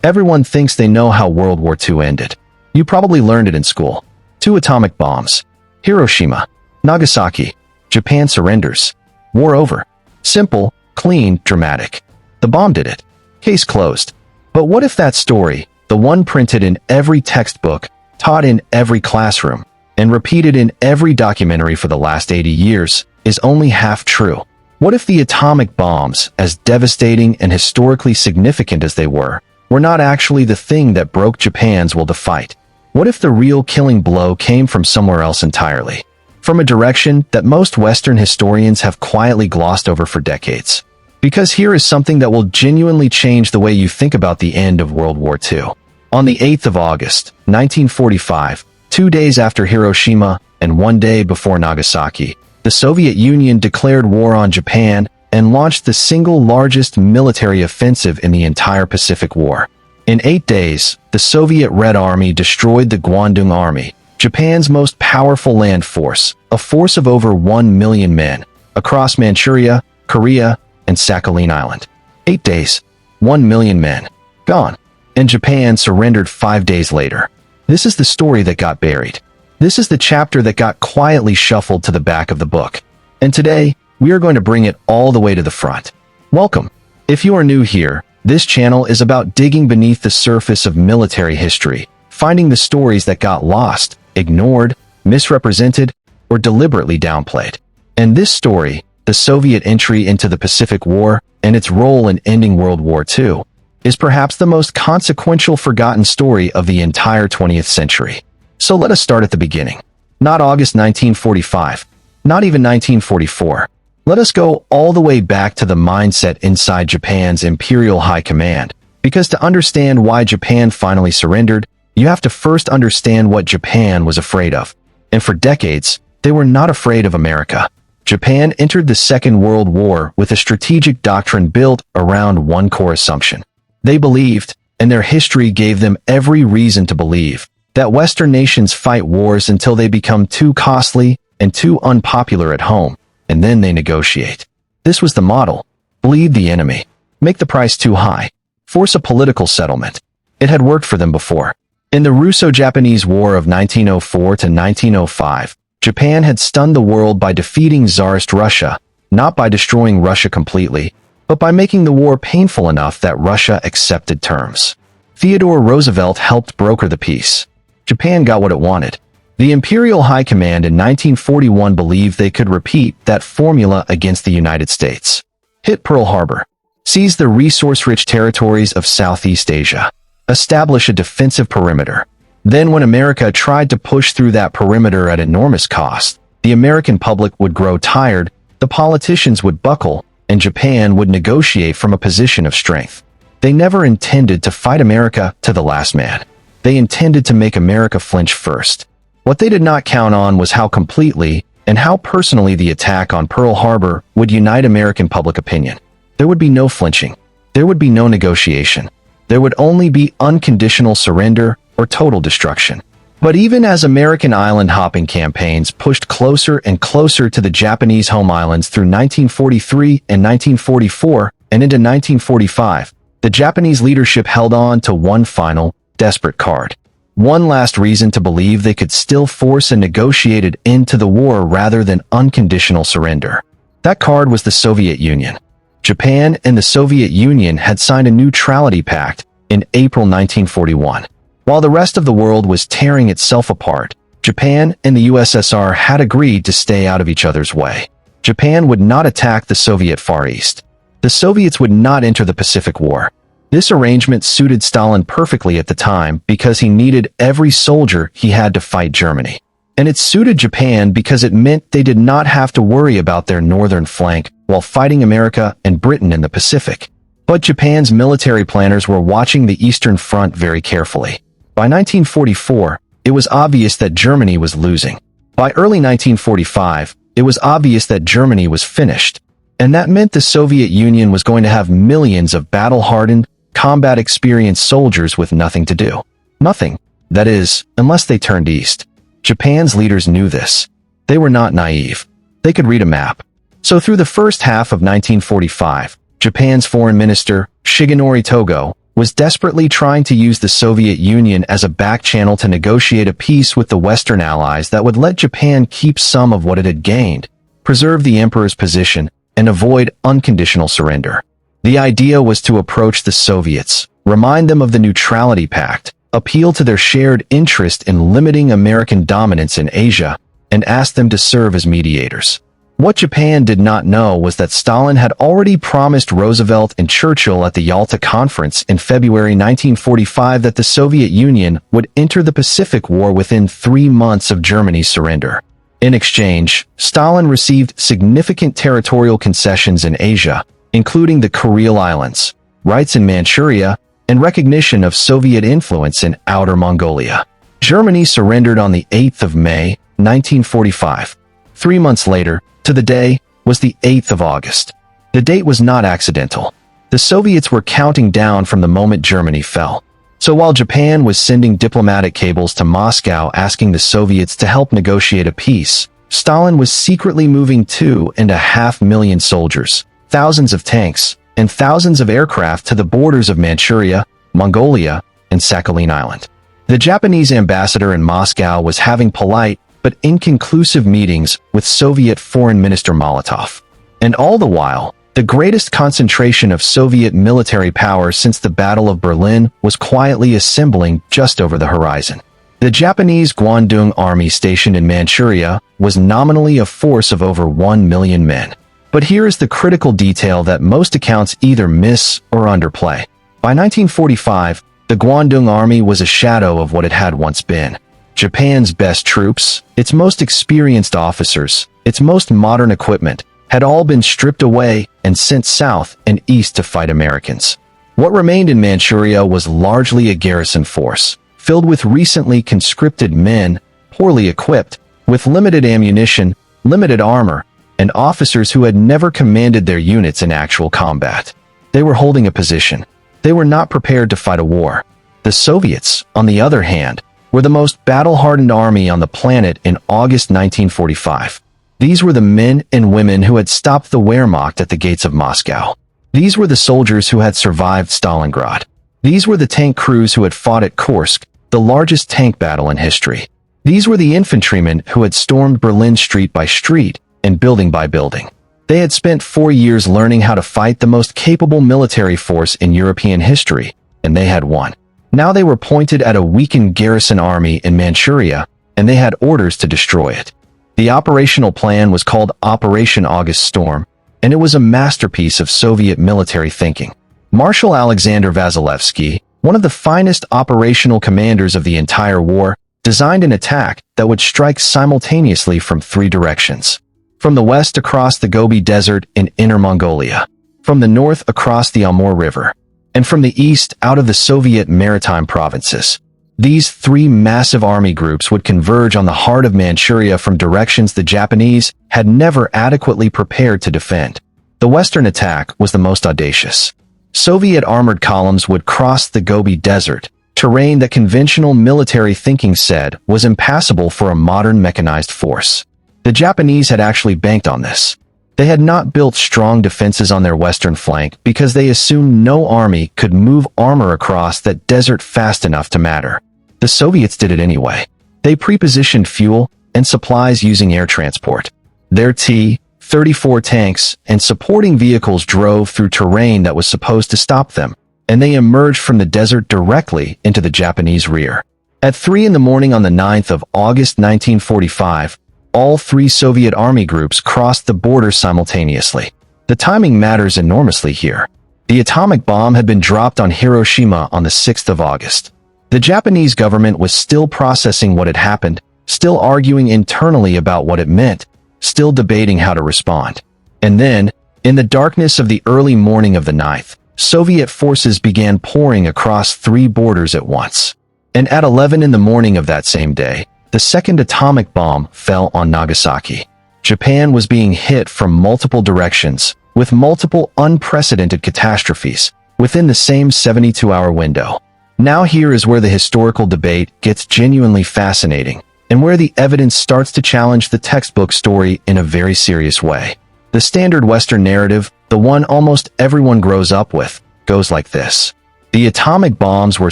Everyone thinks they know how World War II ended. You probably learned it in school. 2 atomic bombs. Hiroshima. Nagasaki. Japan surrenders. War over. Simple, clean, dramatic. The bomb did it. Case closed. But what if that story, the one printed in every textbook, taught in every classroom, and repeated in every documentary for the last 80 years, is only half true? What if the atomic bombs, as devastating and historically significant as they were not actually the thing that broke Japan's will to fight? What if the real killing blow came from somewhere else entirely? From a direction that most Western historians have quietly glossed over for decades. Because here is something that will genuinely change the way you think about the end of World War II. On the 8th of August, 1945, 2 days after Hiroshima and 1 day before Nagasaki, the Soviet Union declared war on Japan and launched the single largest military offensive in the entire Pacific War. In 8 days, the Soviet Red Army destroyed the Kwantung Army, Japan's most powerful land force, a force of over 1 million men, across Manchuria, Korea, and Sakhalin Island. 8 days, 1 million men, gone. And Japan surrendered 5 days later. This is the story that got buried. This is the chapter that got quietly shuffled to the back of the book. And today, we are going to bring it all the way to the front. Welcome. If you are new here, this channel is about digging beneath the surface of military history, finding the stories that got lost, ignored, misrepresented, or deliberately downplayed. And this story, the Soviet entry into the Pacific War and its role in ending World War II, is perhaps the most consequential forgotten story of the entire 20th century. So let us start at the beginning. Not August 1945, not even 1944. Let us go all the way back to the mindset inside Japan's Imperial High Command, because to understand why Japan finally surrendered, you have to first understand what Japan was afraid of. And for decades, they were not afraid of America. Japan entered the Second World War with a strategic doctrine built around one core assumption. They believed, and their history gave them every reason to believe, that Western nations fight wars until they become too costly and too unpopular at home, and then they negotiate. This was the model. Bleed the enemy. Make the price too high. Force a political settlement. It had worked for them before. In the Russo-Japanese War of 1904 to 1905, Japan had stunned the world by defeating Tsarist Russia, not by destroying Russia completely, but by making the war painful enough that Russia accepted terms. Theodore Roosevelt helped broker the peace. Japan got what it wanted. The Imperial High Command in 1941 believed they could repeat that formula against the United States. Hit Pearl Harbor. Seize the resource-rich territories of Southeast Asia. Establish a defensive perimeter. Then when America tried to push through that perimeter at enormous cost, the American public would grow tired, the politicians would buckle, and Japan would negotiate from a position of strength. They never intended to fight America to the last man. They intended to make America flinch first. What they did not count on was how completely and how personally the attack on Pearl Harbor would unite American public opinion. There would be no flinching. There would be no negotiation. There would only be unconditional surrender or total destruction. But even as American island-hopping campaigns pushed closer and closer to the Japanese home islands through 1943 and 1944 and into 1945, the Japanese leadership held on to one final, desperate card. One last reason to believe they could still force a negotiated end to the war rather than unconditional surrender. That card was the Soviet Union. Japan and the Soviet Union had signed a neutrality pact in April 1941. While the rest of the world was tearing itself apart, Japan and the USSR had agreed to stay out of each other's way. Japan would not attack the Soviet Far East. The Soviets would not enter the Pacific War. This arrangement suited Stalin perfectly at the time because he needed every soldier he had to fight Germany. And it suited Japan because it meant they did not have to worry about their northern flank while fighting America and Britain in the Pacific. But Japan's military planners were watching the Eastern Front very carefully. By 1944, it was obvious that Germany was losing. By early 1945, it was obvious that Germany was finished. And that meant the Soviet Union was going to have millions of battle-hardened, combat-experienced soldiers with nothing to do. Nothing. That is, unless they turned east. Japan's leaders knew this. They were not naive. They could read a map. So through the first half of 1945, Japan's foreign minister, Shigenori Togo, was desperately trying to use the Soviet Union as a back channel to negotiate a peace with the Western Allies that would let Japan keep some of what it had gained, preserve the emperor's position, and avoid unconditional surrender. The idea was to approach the Soviets, remind them of the Neutrality Pact, appeal to their shared interest in limiting American dominance in Asia, and ask them to serve as mediators. What Japan did not know was that Stalin had already promised Roosevelt and Churchill at the Yalta Conference in February 1945 that the Soviet Union would enter the Pacific War within 3 months of Germany's surrender. In exchange, Stalin received significant territorial concessions in Asia, including the Kuril Islands, rights in Manchuria, and recognition of Soviet influence in Outer Mongolia. Germany surrendered on the 8th of May, 1945. 3 months later, to the day, was the 8th of August. The date was not accidental. The Soviets were counting down from the moment Germany fell. So while Japan was sending diplomatic cables to Moscow asking the Soviets to help negotiate a peace, Stalin was secretly moving 2.5 million soldiers, thousands of tanks, and thousands of aircraft to the borders of Manchuria, Mongolia, and Sakhalin Island. The Japanese ambassador in Moscow was having polite but inconclusive meetings with Soviet Foreign Minister Molotov. And all the while, the greatest concentration of Soviet military power since the Battle of Berlin was quietly assembling just over the horizon. The Japanese Kwantung Army stationed in Manchuria was nominally a force of over 1 million men. But here is the critical detail that most accounts either miss or underplay. By 1945, the Kwantung Army was a shadow of what it had once been. Japan's best troops, its most experienced officers, its most modern equipment, had all been stripped away and sent south and east to fight Americans. What remained in Manchuria was largely a garrison force, filled with recently conscripted men, poorly equipped, with limited ammunition, limited armor, and officers who had never commanded their units in actual combat. They were holding a position. They were not prepared to fight a war. The Soviets, on the other hand, were the most battle-hardened army on the planet in August 1945. These were the men and women who had stopped the Wehrmacht at the gates of Moscow. These were the soldiers who had survived Stalingrad. These were the tank crews who had fought at Kursk, the largest tank battle in history. These were the infantrymen who had stormed Berlin street by street and building by building. They had spent 4 years learning how to fight the most capable military force in European history, and they had won. Now they were pointed at a weakened garrison army in Manchuria, and they had orders to destroy it. The operational plan was called Operation August Storm, and it was a masterpiece of Soviet military thinking. Marshal Alexander Vasilevsky, one of the finest operational commanders of the entire war, designed an attack that would strike simultaneously from 3 directions. From the west across the Gobi Desert in Inner Mongolia, from the north across the Amur River, and from the east out of the Soviet maritime provinces. These 3 massive army groups would converge on the heart of Manchuria from directions the Japanese had never adequately prepared to defend. The western attack was the most audacious. Soviet armored columns would cross the Gobi Desert, terrain that conventional military thinking said was impassable for a modern mechanized force. The Japanese had actually banked on this. They had not built strong defenses on their western flank because they assumed no army could move armor across that desert fast enough to matter. The Soviets did it anyway. They prepositioned fuel and supplies using air transport. Their T-34 tanks and supporting vehicles drove through terrain that was supposed to stop them, and they emerged from the desert directly into the Japanese rear. At 3 in the morning on the 9th of August 1945, all 3 Soviet army groups crossed the border simultaneously. The timing matters enormously here. The atomic bomb had been dropped on Hiroshima on the 6th of August. The Japanese government was still processing what had happened, still arguing internally about what it meant, still debating how to respond. And then, in the darkness of the early morning of the 9th, Soviet forces began pouring across 3 borders at once. And at 11 in the morning of that same day, the second atomic bomb fell on Nagasaki. Japan was being hit from multiple directions, with multiple unprecedented catastrophes, within the same 72-hour window. Now here is where the historical debate gets genuinely fascinating, and where the evidence starts to challenge the textbook story in a very serious way. The standard Western narrative, the one almost everyone grows up with, goes like this. The atomic bombs were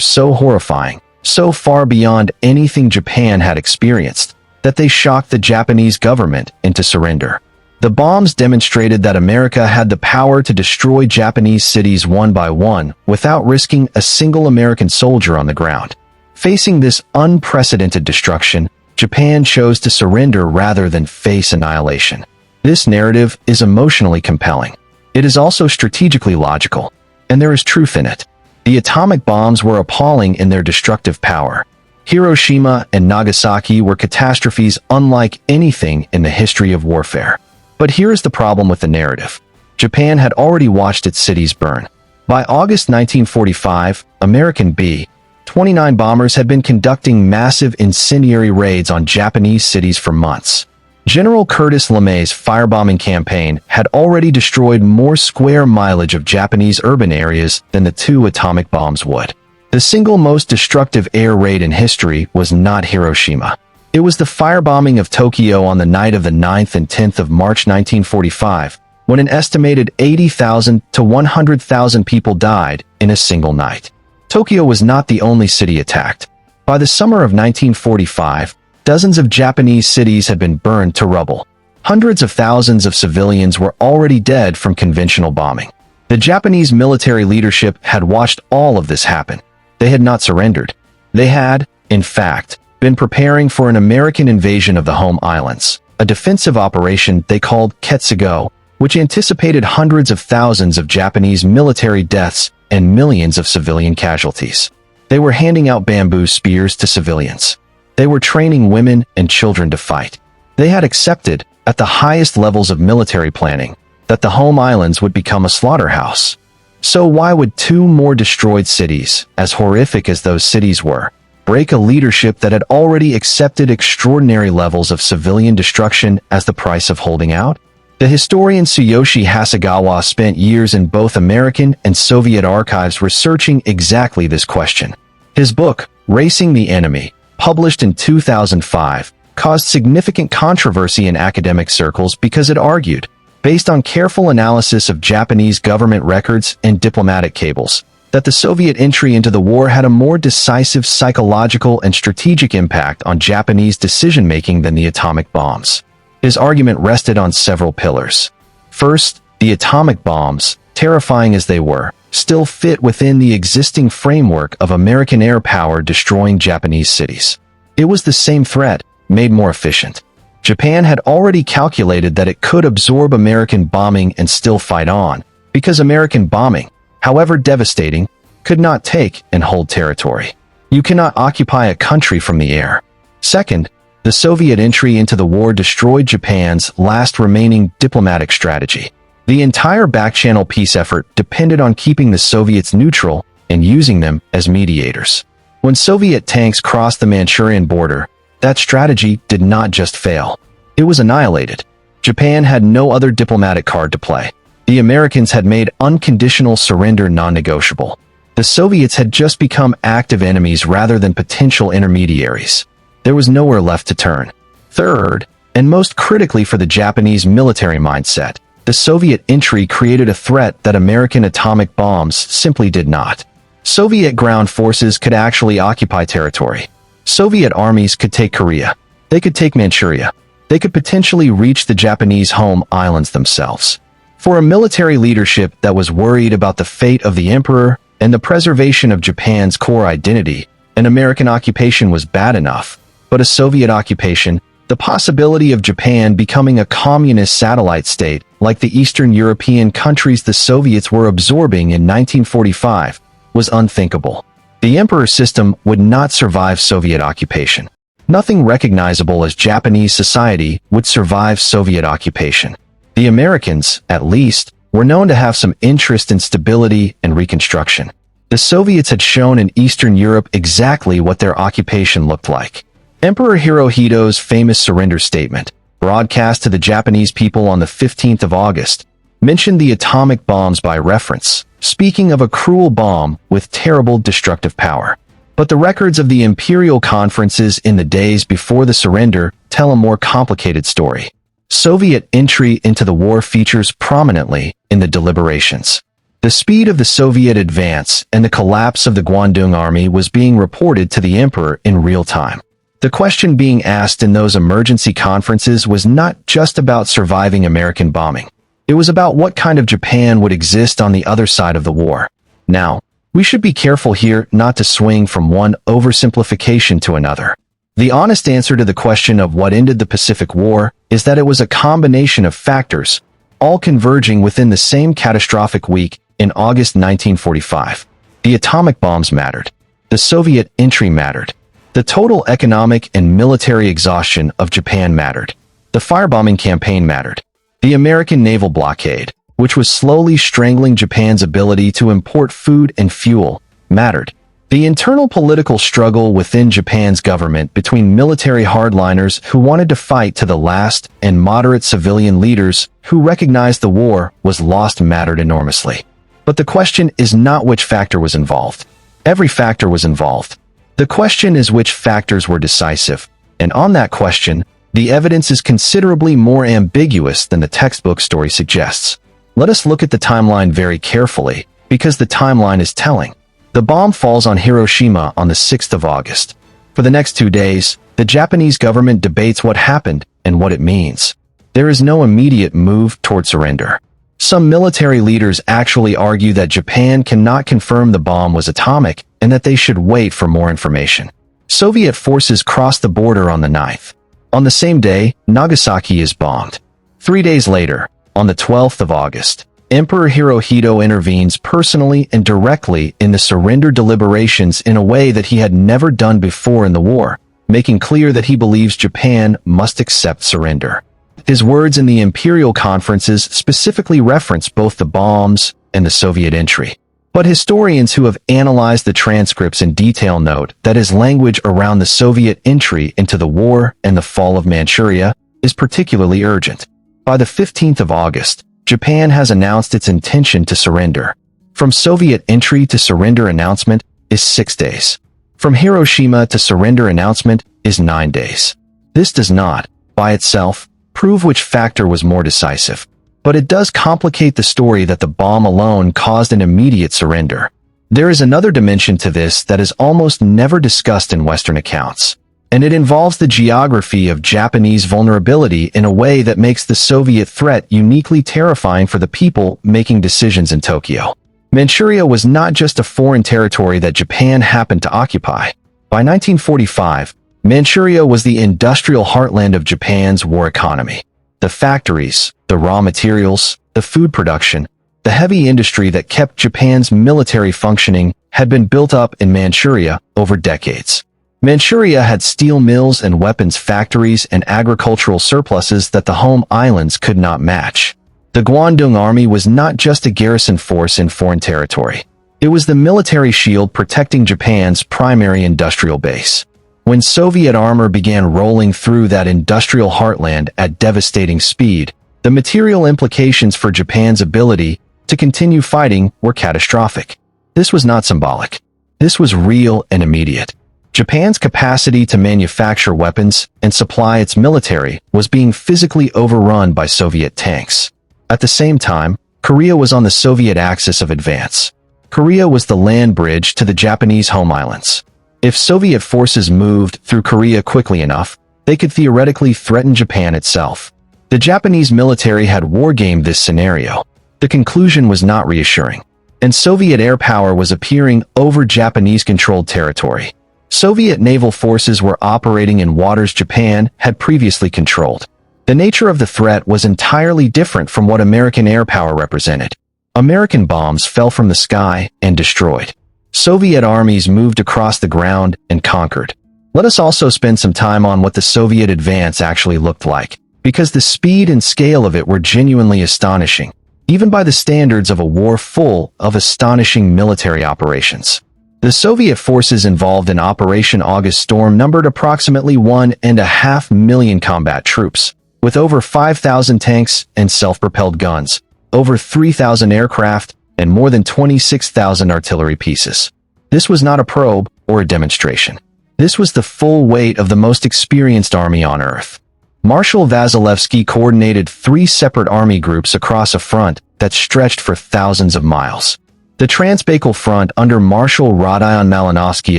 so horrifying, so far beyond anything Japan had experienced, that they shocked the Japanese government into surrender. The bombs demonstrated that America had the power to destroy Japanese cities one by one without risking a single American soldier on the ground. Facing this unprecedented destruction, Japan chose to surrender rather than face annihilation. This narrative is emotionally compelling. It is also strategically logical, and there is truth in it. The atomic bombs were appalling in their destructive power. Hiroshima and Nagasaki were catastrophes unlike anything in the history of warfare. But here is the problem with the narrative. Japan had already watched its cities burn. By August 1945, American B-29 bombers had been conducting massive incendiary raids on Japanese cities for months. General Curtis LeMay's firebombing campaign had already destroyed more square mileage of Japanese urban areas than the two atomic bombs would. The single most destructive air raid in history was not Hiroshima. It was the firebombing of Tokyo on the night of the 9th and 10th of March 1945, when an estimated 80,000 to 100,000 people died in a single night. Tokyo was not the only city attacked. By the summer of 1945, dozens of Japanese cities had been burned to rubble. Hundreds of thousands of civilians were already dead from conventional bombing. The Japanese military leadership had watched all of this happen. They had not surrendered. They had, in fact, been preparing for an American invasion of the home islands, a defensive operation they called Ketsugo, which anticipated hundreds of thousands of Japanese military deaths and millions of civilian casualties. They were handing out bamboo spears to civilians. They were training women and children to fight. They had accepted, at the highest levels of military planning, that the home islands would become a slaughterhouse. So why would two more destroyed cities, as horrific as those cities were, break a leadership that had already accepted extraordinary levels of civilian destruction as the price of holding out? The historian Tsuyoshi Hasegawa spent years in both American and Soviet archives researching exactly this question. His book, Racing the Enemy, published in 2005, caused significant controversy in academic circles because it argued, based on careful analysis of Japanese government records and diplomatic cables, that the Soviet entry into the war had a more decisive psychological and strategic impact on Japanese decision-making than the atomic bombs. His argument rested on several pillars. First, the atomic bombs, terrifying as they were, still fit within the existing framework of American air power destroying Japanese cities. It was the same threat, made more efficient. Japan had already calculated that it could absorb American bombing and still fight on, because American bombing, however devastating, could not take and hold territory. You cannot occupy a country from the air. Second, the Soviet entry into the war destroyed Japan's last remaining diplomatic strategy. The entire back-channel peace effort depended on keeping the Soviets neutral and using them as mediators. When Soviet tanks crossed the Manchurian border, that strategy did not just fail. It was annihilated. Japan had no other diplomatic card to play. The Americans had made unconditional surrender non-negotiable. The Soviets had just become active enemies rather than potential intermediaries. There was nowhere left to turn. Third, and most critically for the Japanese military mindset, the Soviet entry created a threat that American atomic bombs simply did not. Soviet ground forces could actually occupy territory. Soviet armies could take Korea. They could take Manchuria. They could potentially reach the Japanese home islands themselves. For a military leadership that was worried about the fate of the emperor and the preservation of Japan's core identity, an American occupation was bad enough, but a Soviet occupation, the possibility of Japan becoming a communist satellite state like the Eastern European countries the Soviets were absorbing in 1945, was unthinkable. The emperor system would not survive Soviet occupation. Nothing recognizable as Japanese society would survive Soviet occupation. The Americans, at least, were known to have some interest in stability and reconstruction. The Soviets had shown in Eastern Europe exactly what their occupation looked like. Emperor Hirohito's famous surrender statement, broadcast to the Japanese people on the 15th of August, mentioned the atomic bombs by reference, speaking of a cruel bomb with terrible destructive power. But the records of the Imperial conferences in the days before the surrender tell a more complicated story. Soviet entry into the war features prominently in the deliberations. The speed of the Soviet advance and the collapse of the Kwantung Army was being reported to the emperor in real time. The question being asked in those emergency conferences was not just about surviving American bombing. It was about what kind of Japan would exist on the other side of the war. Now, we should be careful here not to swing from one oversimplification to another. The honest answer to the question of what ended the Pacific War is that it was a combination of factors, all converging within the same catastrophic week in August 1945. The atomic bombs mattered. The Soviet entry mattered. The total economic and military exhaustion of Japan mattered. The firebombing campaign mattered. The American naval blockade, which was slowly strangling Japan's ability to import food and fuel, mattered. The internal political struggle within Japan's government between military hardliners who wanted to fight to the last and moderate civilian leaders who recognized the war was lost mattered enormously. But the question is not which factor was involved. Every factor was involved. The question is which factors were decisive, and on that question, the evidence is considerably more ambiguous than the textbook story suggests. Let us look at the timeline very carefully, because the timeline is telling. The bomb falls on Hiroshima on the 6th of August. For the next 2 days, the Japanese government debates what happened and what it means. There is no immediate move toward surrender. Some military leaders actually argue that Japan cannot confirm the bomb was atomic and that they should wait for more information. Soviet forces cross the border on the 9th. On the same day, Nagasaki is bombed. 3 days later, on the 12th of August, Emperor Hirohito intervenes personally and directly in the surrender deliberations in a way that he had never done before in the war, making clear that he believes Japan must accept surrender. His words in the Imperial conferences specifically reference both the bombs and the Soviet entry. But historians who have analyzed the transcripts in detail note that his language around the Soviet entry into the war and the fall of Manchuria is particularly urgent. By the 15th of August, Japan has announced its intention to surrender. From Soviet entry to surrender announcement is 6 days. From Hiroshima to surrender announcement is 9 days. This does not, by itself, prove which factor was more decisive, but it does complicate the story that the bomb alone caused an immediate surrender. There is another dimension to this that is almost never discussed in Western accounts, and it involves the geography of Japanese vulnerability in a way that makes the Soviet threat uniquely terrifying for the people making decisions in Tokyo. Manchuria was not just a foreign territory that Japan happened to occupy. By 1945, Manchuria was the industrial heartland of Japan's war economy. The factories, the raw materials, the food production, the heavy industry that kept Japan's military functioning had been built up in Manchuria over decades. Manchuria had steel mills and weapons factories and agricultural surpluses that the home islands could not match. The Kwantung Army was not just a garrison force in foreign territory. It was the military shield protecting Japan's primary industrial base. When Soviet armor began rolling through that industrial heartland at devastating speed, the material implications for Japan's ability to continue fighting were catastrophic. This was not symbolic. This was real and immediate. Japan's capacity to manufacture weapons and supply its military was being physically overrun by Soviet tanks. At the same time, Korea was on the Soviet axis of advance. Korea was the land bridge to the Japanese home islands. If Soviet forces moved through Korea quickly enough, they could theoretically threaten Japan itself. The Japanese military had wargamed this scenario. The conclusion was not reassuring, and Soviet air power was appearing over Japanese-controlled territory. Soviet naval forces were operating in waters Japan had previously controlled. The nature of the threat was entirely different from what American air power represented. American bombs fell from the sky and destroyed. Soviet armies moved across the ground and conquered. Let us also spend some time on what the Soviet advance actually looked like, because the speed and scale of it were genuinely astonishing, even by the standards of a war full of astonishing military operations. The Soviet forces involved in Operation August Storm numbered approximately 1.5 million combat troops, with over 5,000 tanks and self-propelled guns, over 3,000 aircraft, and more than 26,000 artillery pieces. This was not a probe or a demonstration. This was the full weight of the most experienced army on Earth. Marshal Vasilevsky coordinated 3 separate army groups across a front that stretched for thousands of miles. The Transbaikal Front under Marshal Rodion Malinowski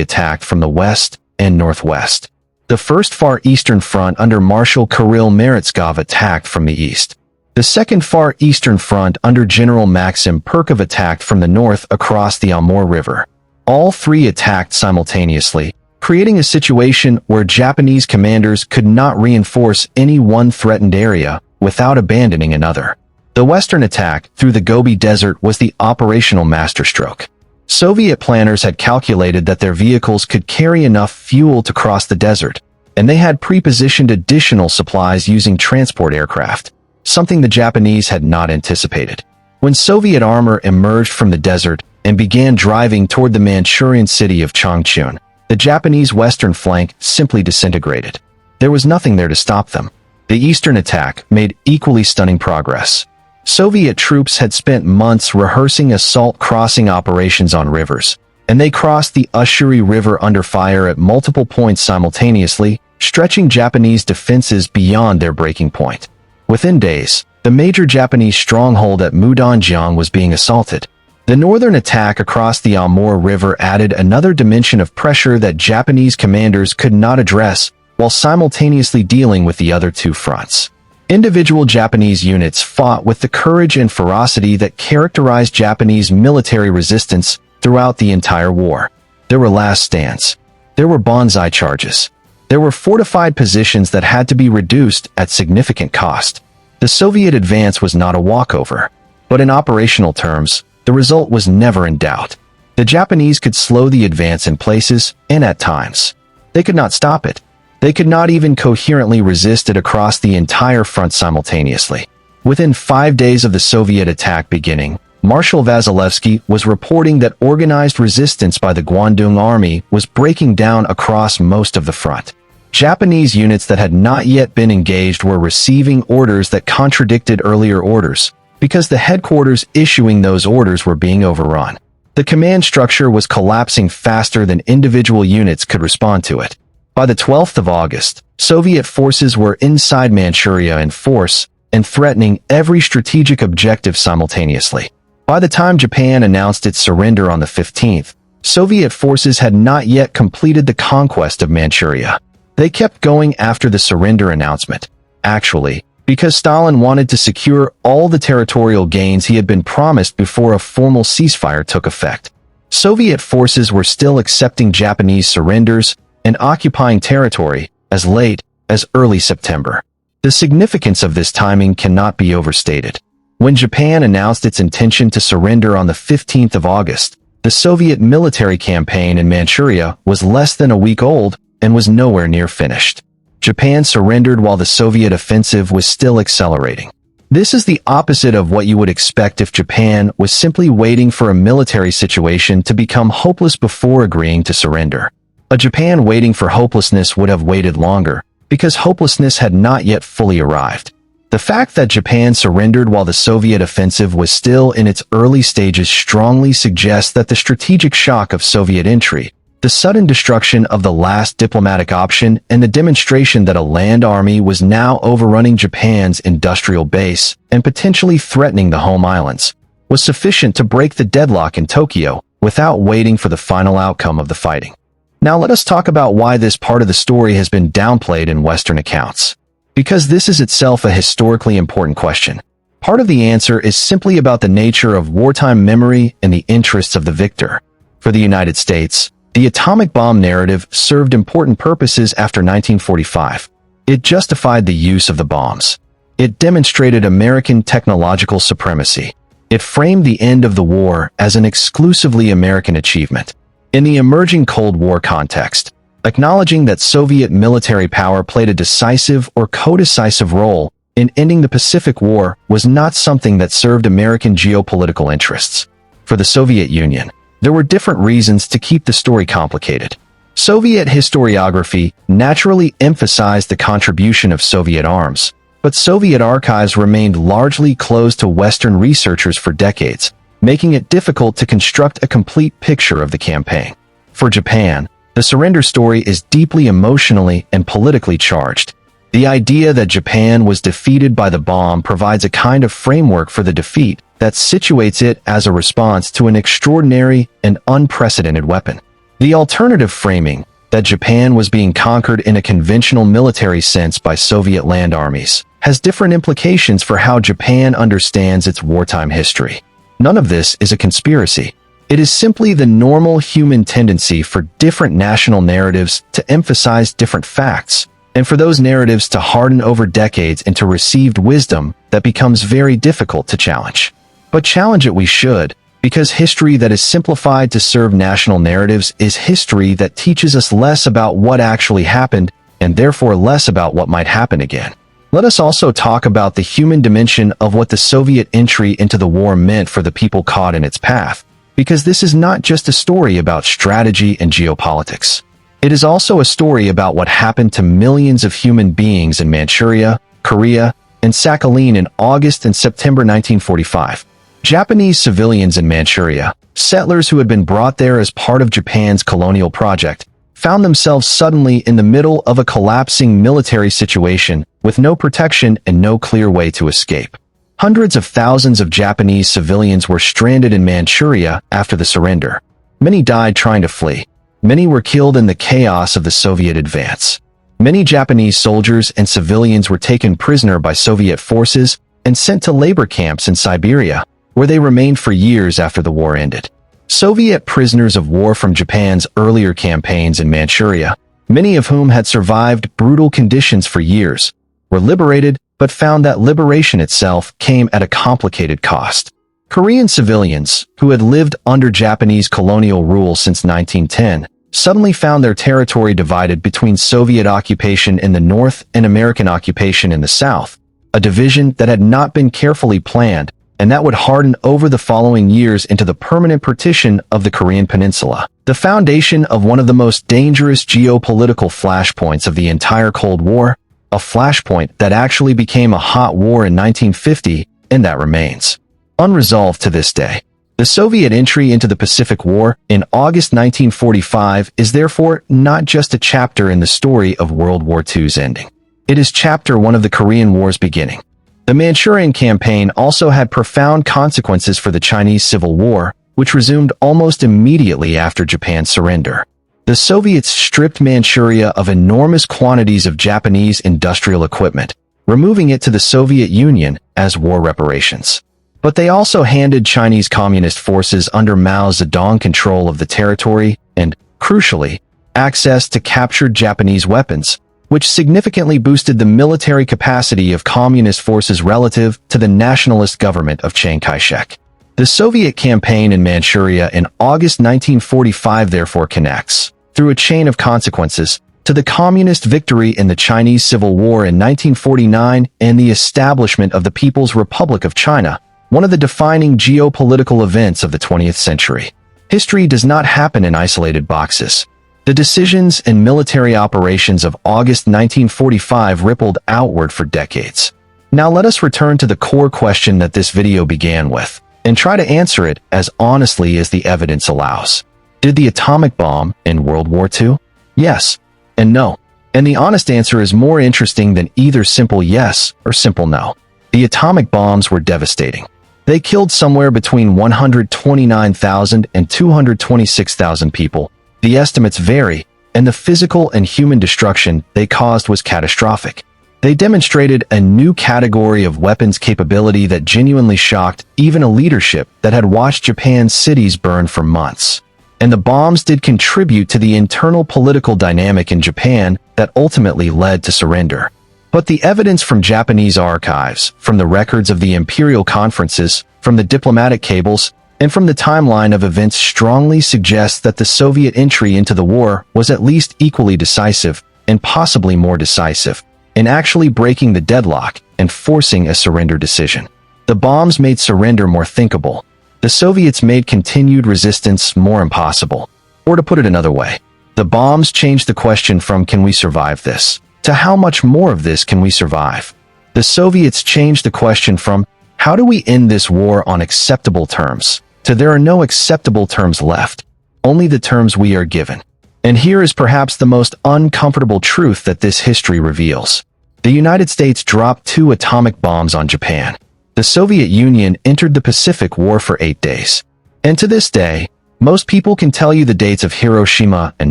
attacked from the west and northwest. The First Far Eastern Front under Marshal Kirill Meretskov attacked from the east. The Second Far Eastern Front under General Maxim Perkov attacked from the north across the Amur River. All 3 attacked simultaneously, creating a situation where Japanese commanders could not reinforce any one threatened area without abandoning another. The western attack through the Gobi Desert was the operational masterstroke. Soviet planners had calculated that their vehicles could carry enough fuel to cross the desert, and they had pre-positioned additional supplies using transport aircraft, something the Japanese had not anticipated. When Soviet armor emerged from the desert and began driving toward the Manchurian city of Changchun, the Japanese western flank simply disintegrated. There was nothing there to stop them. The eastern attack made equally stunning progress. Soviet troops had spent months rehearsing assault crossing operations on rivers, and they crossed the Ushuri River under fire at multiple points simultaneously, stretching Japanese defenses beyond their breaking point. Within days, the major Japanese stronghold at Mudanjiang was being assaulted. The northern attack across the Amur River added another dimension of pressure that Japanese commanders could not address while simultaneously dealing with the other 2 fronts. Individual Japanese units fought with the courage and ferocity that characterized Japanese military resistance throughout the entire war. There were last stands. There were banzai charges. There were fortified positions that had to be reduced at significant cost. The Soviet advance was not a walkover, but in operational terms, the result was never in doubt. The Japanese could slow the advance in places, and at times, they could not stop it. They could not even coherently resist it across the entire front simultaneously. Within 5 days of the Soviet attack beginning, Marshal Vasilevsky was reporting that organized resistance by the Kwantung Army was breaking down across most of the front. Japanese units that had not yet been engaged were receiving orders that contradicted earlier orders, because the headquarters issuing those orders were being overrun. The command structure was collapsing faster than individual units could respond to it. By the 12th of August, Soviet forces were inside Manchuria in force and threatening every strategic objective simultaneously. By the time Japan announced its surrender on the 15th, Soviet forces had not yet completed the conquest of Manchuria. They kept going after the surrender announcement. Actually, because Stalin wanted to secure all the territorial gains he had been promised before a formal ceasefire took effect. Soviet forces were still accepting Japanese surrenders and occupying territory as late as early September. The significance of this timing cannot be overstated. When Japan announced its intention to surrender on the 15th of August, the Soviet military campaign in Manchuria was less than a week old and was nowhere near finished. Japan surrendered while the Soviet offensive was still accelerating. This is the opposite of what you would expect if Japan was simply waiting for a military situation to become hopeless before agreeing to surrender. A Japan waiting for hopelessness would have waited longer, because hopelessness had not yet fully arrived. The fact that Japan surrendered while the Soviet offensive was still in its early stages strongly suggests that the strategic shock of Soviet entry, the sudden destruction of the last diplomatic option, and the demonstration that a land army was now overrunning Japan's industrial base and potentially threatening the home islands, was sufficient to break the deadlock in Tokyo without waiting for the final outcome of the fighting. Now let us talk about why this part of the story has been downplayed in Western accounts. Because this is itself a historically important question. Part of the answer is simply about the nature of wartime memory and the interests of the victor. For the United States, the atomic bomb narrative served important purposes after 1945. It justified the use of the bombs. It demonstrated American technological supremacy. It framed the end of the war as an exclusively American achievement. In the emerging Cold War context, acknowledging that Soviet military power played a decisive or co-decisive role in ending the Pacific War was not something that served American geopolitical interests. For the Soviet Union, there were different reasons to keep the story complicated. Soviet historiography naturally emphasized the contribution of Soviet arms, but Soviet archives remained largely closed to Western researchers for decades, making it difficult to construct a complete picture of the campaign. For Japan, the surrender story is deeply emotionally and politically charged. The idea that Japan was defeated by the bomb provides a kind of framework for the defeat that situates it as a response to an extraordinary and unprecedented weapon. The alternative framing, that Japan was being conquered in a conventional military sense by Soviet land armies, has different implications for how Japan understands its wartime history. None of this is a conspiracy. It is simply the normal human tendency for different national narratives to emphasize different facts, and for those narratives to harden over decades into received wisdom that becomes very difficult to challenge. But challenge it we should, because history that is simplified to serve national narratives is history that teaches us less about what actually happened and therefore less about what might happen again. Let us also talk about the human dimension of what the Soviet entry into the war meant for the people caught in its path, because this is not just a story about strategy and geopolitics. It is also a story about what happened to millions of human beings in Manchuria, Korea, and Sakhalin in August and September 1945. Japanese civilians in Manchuria, settlers who had been brought there as part of Japan's colonial project, found themselves suddenly in the middle of a collapsing military situation with no protection and no clear way to escape. Hundreds of thousands of Japanese civilians were stranded in Manchuria after the surrender. Many died trying to flee. Many were killed in the chaos of the Soviet advance. Many Japanese soldiers and civilians were taken prisoner by Soviet forces and sent to labor camps in Siberia, where they remained for years after the war ended. Soviet prisoners of war from Japan's earlier campaigns in Manchuria, many of whom had survived brutal conditions for years, were liberated but found that liberation itself came at a complicated cost. Korean civilians, who had lived under Japanese colonial rule since 1910, suddenly found their territory divided between Soviet occupation in the north and American occupation in the south, a division that had not been carefully planned and that would harden over the following years into the permanent partition of the Korean peninsula, the foundation of one of the most dangerous geopolitical flashpoints of the entire Cold War, a flashpoint that actually became a hot war in 1950 and that remains unresolved to this day. The Soviet entry into the Pacific War in August 1945 is therefore not just a chapter in the story of World War II's ending. It is chapter 1 of the Korean War's beginning. The Manchurian campaign also had profound consequences for the Chinese Civil War, which resumed almost immediately after Japan's surrender. The Soviets stripped Manchuria of enormous quantities of Japanese industrial equipment, removing it to the Soviet Union as war reparations. But they also handed Chinese Communist forces under Mao Zedong control of the territory and, crucially, access to captured Japanese weapons, which significantly boosted the military capacity of Communist forces relative to the nationalist government of Chiang Kai-shek. The Soviet campaign in Manchuria in August 1945 therefore connects, through a chain of consequences, to the Communist victory in the Chinese Civil War in 1949 and the establishment of the People's Republic of China, one of the defining geopolitical events of the 20th century. History does not happen in isolated boxes. The decisions and military operations of August 1945 rippled outward for decades. Now let us return to the core question that this video began with, and try to answer it as honestly as the evidence allows. Did the atomic bomb end World War II? Yes and no. And the honest answer is more interesting than either simple yes or simple no. The atomic bombs were devastating. They killed somewhere between 129,000 and 226,000 people. The estimates vary, and the physical and human destruction they caused was catastrophic. They demonstrated a new category of weapons capability that genuinely shocked even a leadership that had watched Japan's cities burn for months. And the bombs did contribute to the internal political dynamic in Japan that ultimately led to surrender. But the evidence from Japanese archives, from the records of the Imperial conferences, from the diplomatic cables, and from the timeline of events strongly suggests that the Soviet entry into the war was at least equally decisive, and possibly more decisive, in actually breaking the deadlock and forcing a surrender decision. The bombs made surrender more thinkable. The Soviets made continued resistance more impossible. Or to put it another way, the bombs changed the question from "can we survive this?" to "how much more of this can we survive?" The Soviets changed the question from "how do we end this war on acceptable terms?" to "there are no acceptable terms left, only the terms we are given." And here is perhaps the most uncomfortable truth that this history reveals. The United States dropped 2 atomic bombs on Japan. The Soviet Union entered the Pacific War for 8 days. And to this day, most people can tell you the dates of Hiroshima and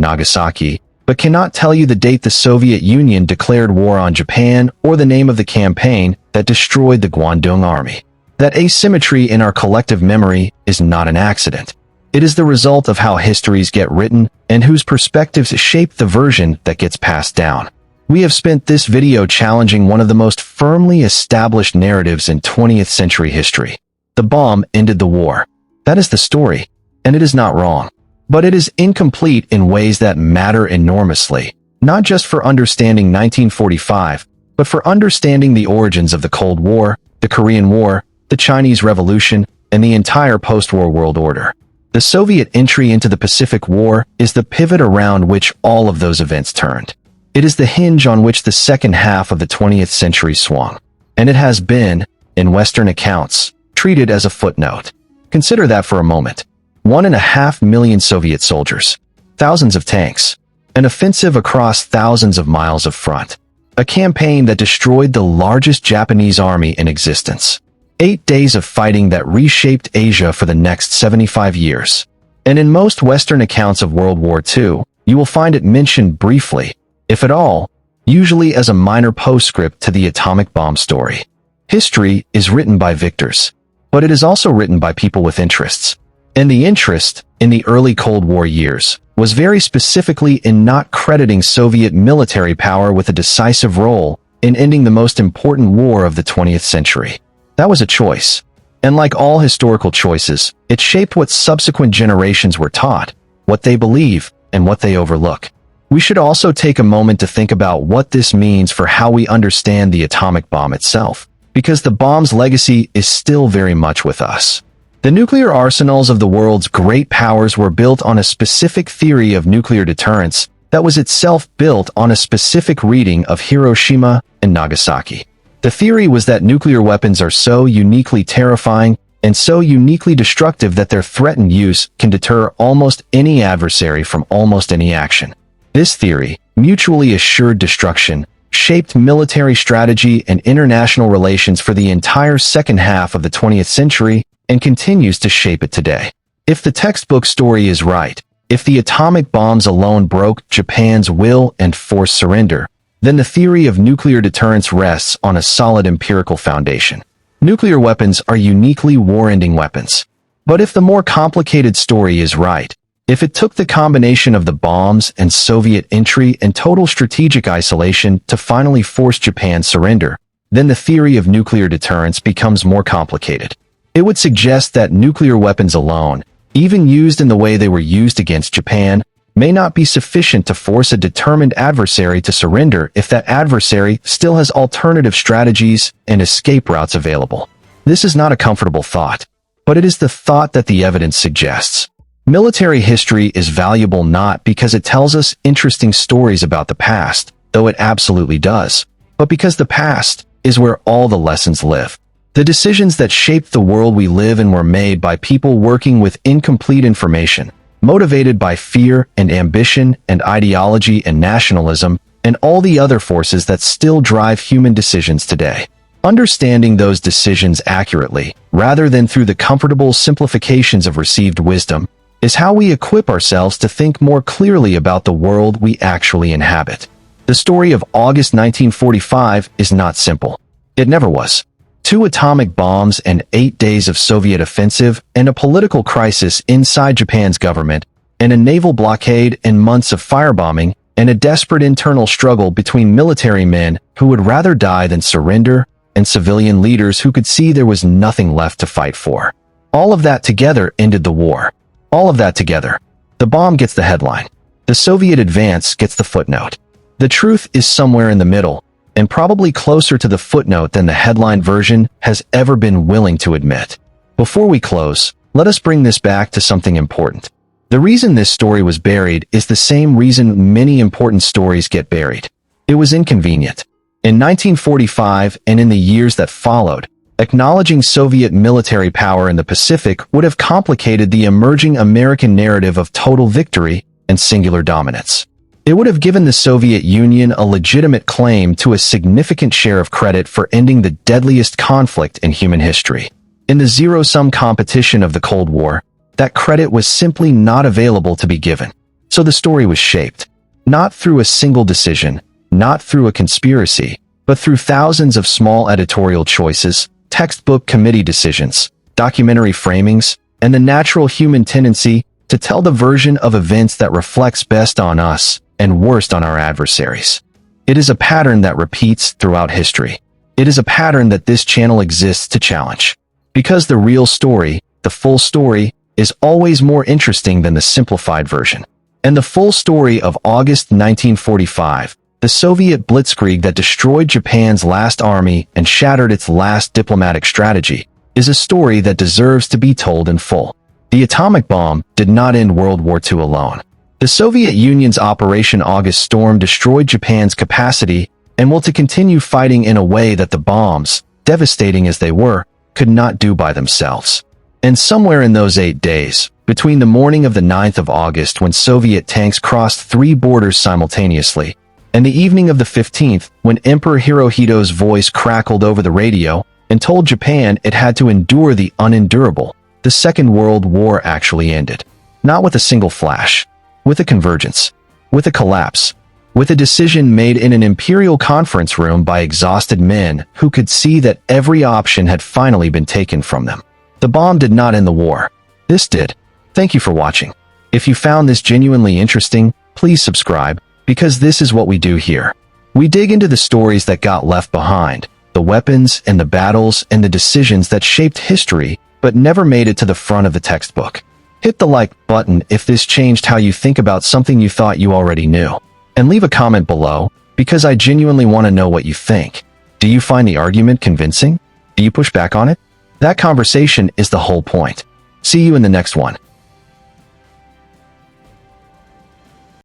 Nagasaki, but cannot tell you the date the Soviet Union declared war on Japan or the name of the campaign that destroyed the Kwantung Army. That asymmetry in our collective memory is not an accident. It is the result of how histories get written and whose perspectives shape the version that gets passed down. We have spent this video challenging one of the most firmly established narratives in 20th century history. The bomb ended the war. That is the story, and it is not wrong. But it is incomplete in ways that matter enormously, not just for understanding 1945, but for understanding the origins of the Cold War, the Korean War, the Chinese Revolution, and the entire post-war world order. The Soviet entry into the Pacific War is the pivot around which all of those events turned. It is the hinge on which the second half of the 20th century swung, and it has been, in Western accounts, treated as a footnote. Consider that for a moment. 1.5 million Soviet soldiers, thousands of tanks, an offensive across thousands of miles of front, a campaign that destroyed the largest Japanese army in existence, 8 days of fighting that reshaped Asia for the next 75 years. And in most Western accounts of World War II, you will find it mentioned briefly, if at all, usually as a minor postscript to the atomic bomb story. History is written by victors, but it is also written by people with interests. And the interest, in the early Cold War years, was very specifically in not crediting Soviet military power with a decisive role in ending the most important war of the 20th century. That was a choice. And like all historical choices, it shaped what subsequent generations were taught, what they believe, and what they overlook. We should also take a moment to think about what this means for how we understand the atomic bomb itself, because the bomb's legacy is still very much with us. The nuclear arsenals of the world's great powers were built on a specific theory of nuclear deterrence that was itself built on a specific reading of Hiroshima and Nagasaki. The theory was that nuclear weapons are so uniquely terrifying and so uniquely destructive that their threatened use can deter almost any adversary from almost any action. This theory, mutually assured destruction, shaped military strategy and international relations for the entire second half of the 20th century and continues to shape it today. If the textbook story is right, if the atomic bombs alone broke Japan's will and forced surrender, then the theory of nuclear deterrence rests on a solid empirical foundation. Nuclear weapons are uniquely war-ending weapons. But if the more complicated story is right, if it took the combination of the bombs and Soviet entry and total strategic isolation to finally force Japan's surrender, then the theory of nuclear deterrence becomes more complicated. It would suggest that nuclear weapons alone, even used in the way they were used against Japan, may not be sufficient to force a determined adversary to surrender if that adversary still has alternative strategies and escape routes available. This is not a comfortable thought, but it is the thought that the evidence suggests. Military history is valuable not because it tells us interesting stories about the past, though it absolutely does, but because the past is where all the lessons live. The decisions that shaped the world we live in were made by people working with incomplete information, motivated by fear and ambition and ideology and nationalism, and all the other forces that still drive human decisions today. Understanding those decisions accurately, rather than through the comfortable simplifications of received wisdom, is how we equip ourselves to think more clearly about the world we actually inhabit. The story of August 1945 is not simple. It never was. 2 atomic bombs and 8 days of Soviet offensive and a political crisis inside Japan's government, and a naval blockade and months of firebombing, and a desperate internal struggle between military men who would rather die than surrender, and civilian leaders who could see there was nothing left to fight for. All of that together ended the war. All of that together. The bomb gets the headline. The Soviet advance gets the footnote. The truth is somewhere in the middle, and probably closer to the footnote than the headline version has ever been willing to admit. Before we close, let us bring this back to something important. The reason this story was buried is the same reason many important stories get buried. It was inconvenient. In 1945 and in the years that followed, acknowledging Soviet military power in the Pacific would have complicated the emerging American narrative of total victory and singular dominance. It would have given the Soviet Union a legitimate claim to a significant share of credit for ending the deadliest conflict in human history. In the zero-sum competition of the Cold War, that credit was simply not available to be given. So the story was shaped, not through a single decision, not through a conspiracy, but through thousands of small editorial choices, textbook committee decisions, documentary framings, and the natural human tendency to tell the version of events that reflects best on us and worst on our adversaries. It is a pattern that repeats throughout history. It is a pattern that this channel exists to challenge. Because the real story, the full story, is always more interesting than the simplified version. And the full story of August 1945, the Soviet blitzkrieg that destroyed Japan's last army and shattered its last diplomatic strategy, is a story that deserves to be told in full. The atomic bomb did not end World War II alone. The Soviet Union's Operation August Storm destroyed Japan's capacity and will to continue fighting in a way that the bombs, devastating as they were, could not do by themselves. And somewhere in those 8 days, between the morning of the 9th of August when Soviet tanks crossed 3 borders simultaneously, and the evening of the 15th when Emperor Hirohito's voice crackled over the radio and told Japan it had to endure the unendurable, the Second World War actually ended. Not with a single flash, with a convergence, with a collapse, with a decision made in an Imperial conference room by exhausted men who could see that every option had finally been taken from them. The bomb did not end the war. This did. Thank you for watching. If you found this genuinely interesting, please subscribe, because this is what we do here. We dig into the stories that got left behind, the weapons and the battles and the decisions that shaped history but never made it to the front of the textbook. Hit the like button if this changed how you think about something you thought you already knew. And leave a comment below, because I genuinely want to know what you think. Do you find the argument convincing? Do you push back on it? That conversation is the whole point. See you in the next one.